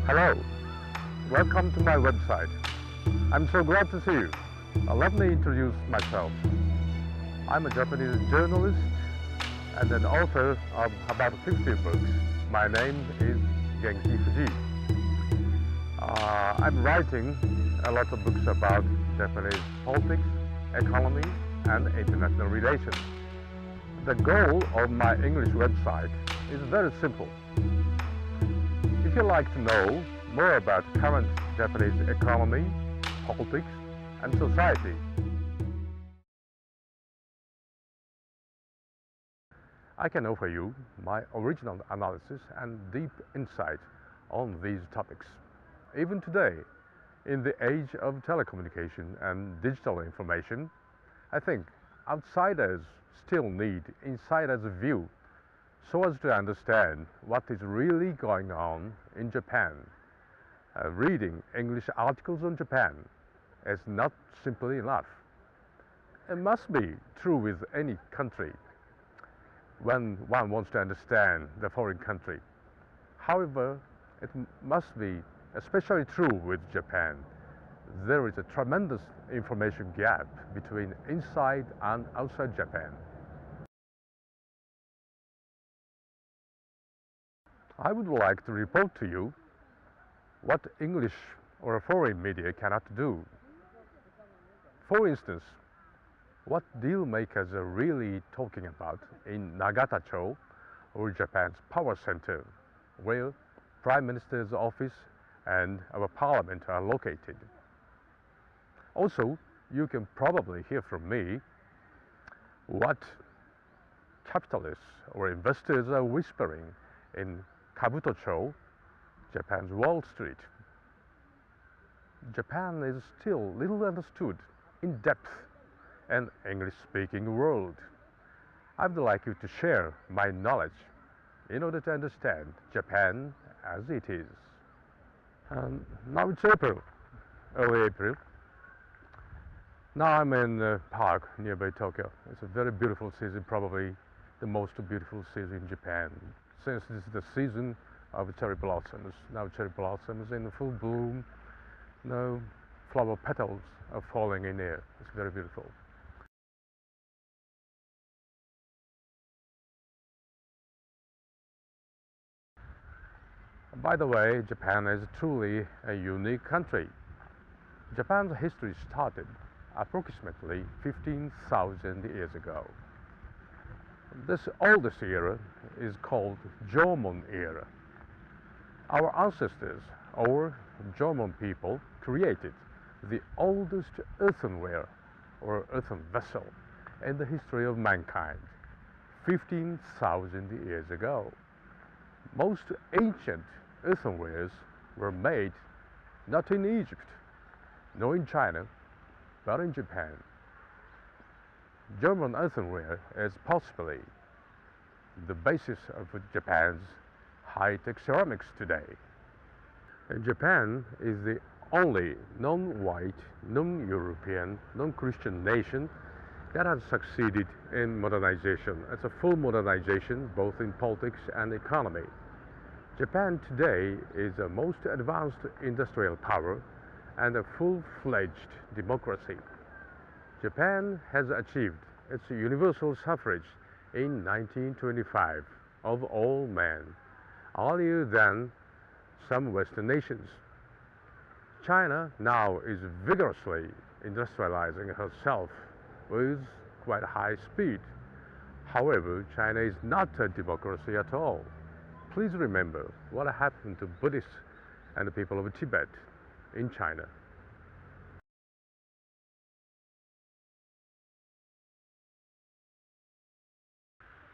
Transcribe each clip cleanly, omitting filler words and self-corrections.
Hello, welcome to my website. I'm so glad to see you. Let me introduce myself. I'm a Japanese journalist and an author of about 50 books. My name is Genki Fujii. I'm writing a lot of books about Japanese politics, economy, and international relations. The goal of my English website is very simple. If you'd like to know more about current Japanese economy, politics, and society, I can offer you my original analysis and deep insight on these topics. Even today, in the age of telecommunication and digital information, I think outsiders still need insiders' view so as to understand what is really going on in Japan. Reading English articles on Japan is not simply enough. It must be true with any country when one wants to understand the foreign country. However, it must be especially true with Japan. There is a tremendous information gap between inside and outside Japan. I would like to report to you what English or foreign media cannot do. For instance, what deal makers are really talking about in Nagata-cho, or Japan's power center, where Prime Minister's office and our parliament are located. Also, you can probably hear from me what capitalists or investors are whispering in Kabuto-cho, Japan's Wall Street. Japan is still little understood in depth in English-speaking world. I would like you to share my knowledge in order to understand Japan as it is. Now it's April, early April. Now I'm in a park nearby Tokyo. It's a very beautiful season, probably the most beautiful season in Japan, since this is the season of cherry blossoms. Now cherry blossoms in full bloom. Now flower petals are falling in air. It's very beautiful. By the way, Japan is truly a unique country. Japan's history started approximately 15,000 years ago. This oldest era is called Jomon era. Our ancestors, or Jomon people, created the oldest earthenware or earthen vessel in the history of mankind 15,000 years ago. Most ancient earthenwares were made not in Egypt, nor in China, but in Japan. German earthenware is possibly the basis of Japan's high-tech ceramics today. Japan is the only non-white, non-European, non-Christian nation that has succeeded in modernization. It's a full modernization both in politics and economy. Japan today is the most advanced industrial power and a full-fledged democracy. Japan has achieved its universal suffrage in 1925 of all men, earlier than some Western nations. China now is vigorously industrializing herself with quite high speed. However, China is not a democracy at all. Please remember what happened to Buddhists and the people of Tibet in China.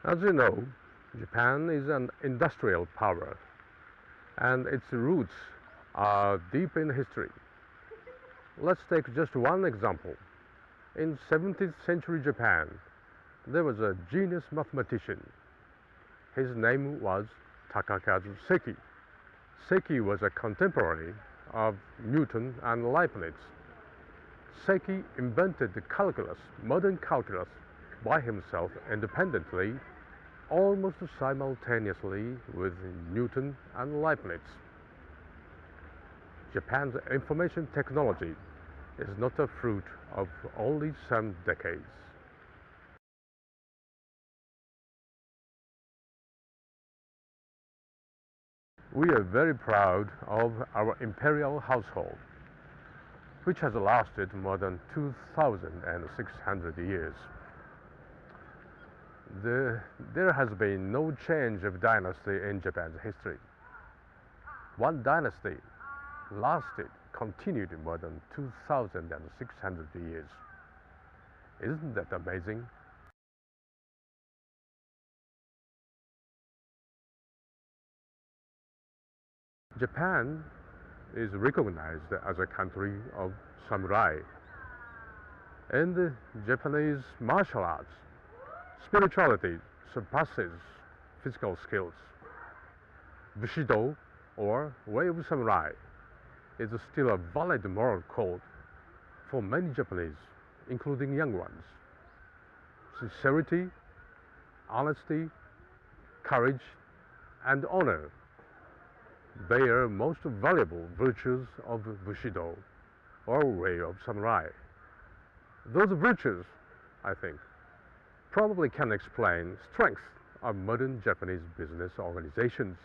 As you know, Japan is an industrial power, and its roots are deep in history. Let's take just one example. In 17th century Japan, there was a genius mathematician. His name was Takushoku Seki. Seki was a contemporary of Newton and Leibniz. Seki invented the calculus, modern calculus, by himself independently, almost simultaneously with Newton and Leibniz. Japan's information technology is not a fruit of only some decades. We are very proud of our imperial household, which has lasted more than 2,600 years. There has been no change of dynasty in Japan's history. One dynasty continued more than 2,600 years. Isn't that amazing? Japan is recognized as a country of samurai. In the Japanese martial arts, spirituality surpasses physical skills. Bushido, or way of samurai, is still a valid moral code for many Japanese, including young ones. Sincerity, honesty, courage, and honor, they are most valuable virtues of Bushido, or way of samurai. Those virtues, I think, probably can explain strength of modern Japanese business organizations.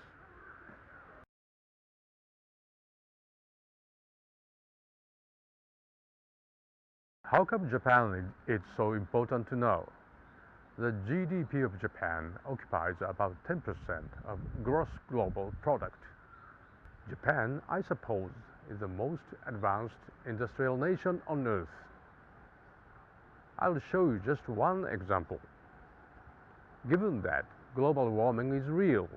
How come Japan is so important to know? The GDP of Japan occupies about 10% of gross global product. Japan, I suppose, is the most advanced industrial nation on earth. I'll show you just one example. Given that global warming is real,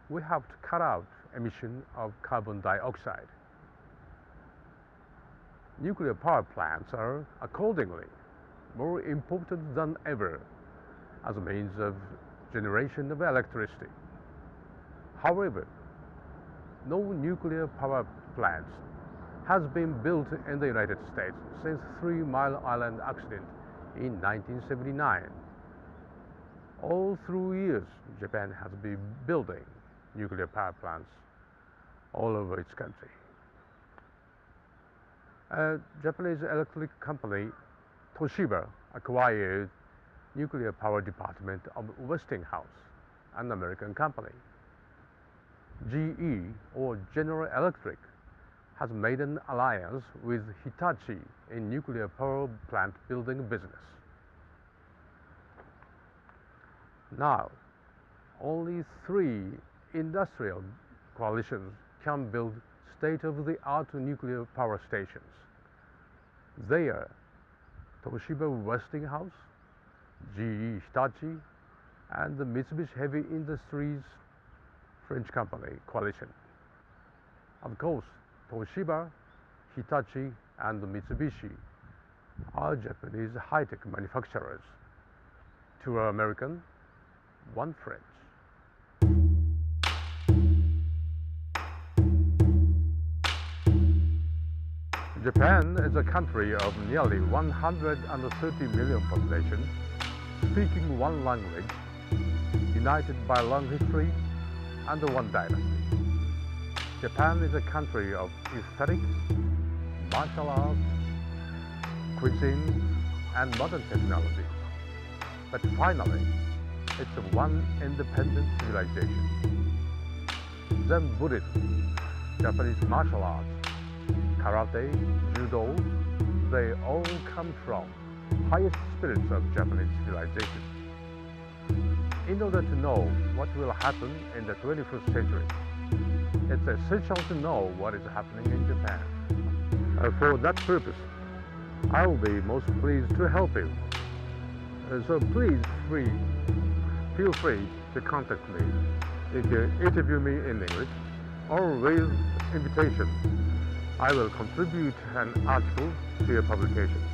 we have to cut out emission of carbon dioxide. Nuclear power plants are, accordingly, more important than ever as a means of generation of electricity. However, no nuclear power plants has been built in the United States since 3 Mile Island accident in 1979. All through years, Japan has been building nuclear power plants all over its country. A Japanese electric company, Toshiba, acquired nuclear power department of Westinghouse, an American company. GE, or General Electric, has made an alliance with Hitachi in nuclear power plant building business. Now, only 3 industrial coalitions can build state-of-the-art nuclear power stations. They are Toshiba Westinghouse, GE Hitachi, and the Mitsubishi Heavy Industries French company coalition. Of course, Toshiba, Hitachi, and Mitsubishi are Japanese high-tech manufacturers. 2 are American, 1 French. Japan is a country of nearly 130 million population, speaking 1 language, united by long history and 1 dynasty. Japan is a country of aesthetics, martial arts, cuisine, and modern technology. But finally, it's 1 independent civilization. Zen Buddhism, Japanese martial arts, karate, judo, they all come from highest spirits of Japanese civilization. In order to know what will happen in the 21st century, it's essential to know what is happening in Japan. For that purpose, I will be most pleased to help you. So please feel free to contact me if you interview me in English or with invitation. I will contribute an article to your publications.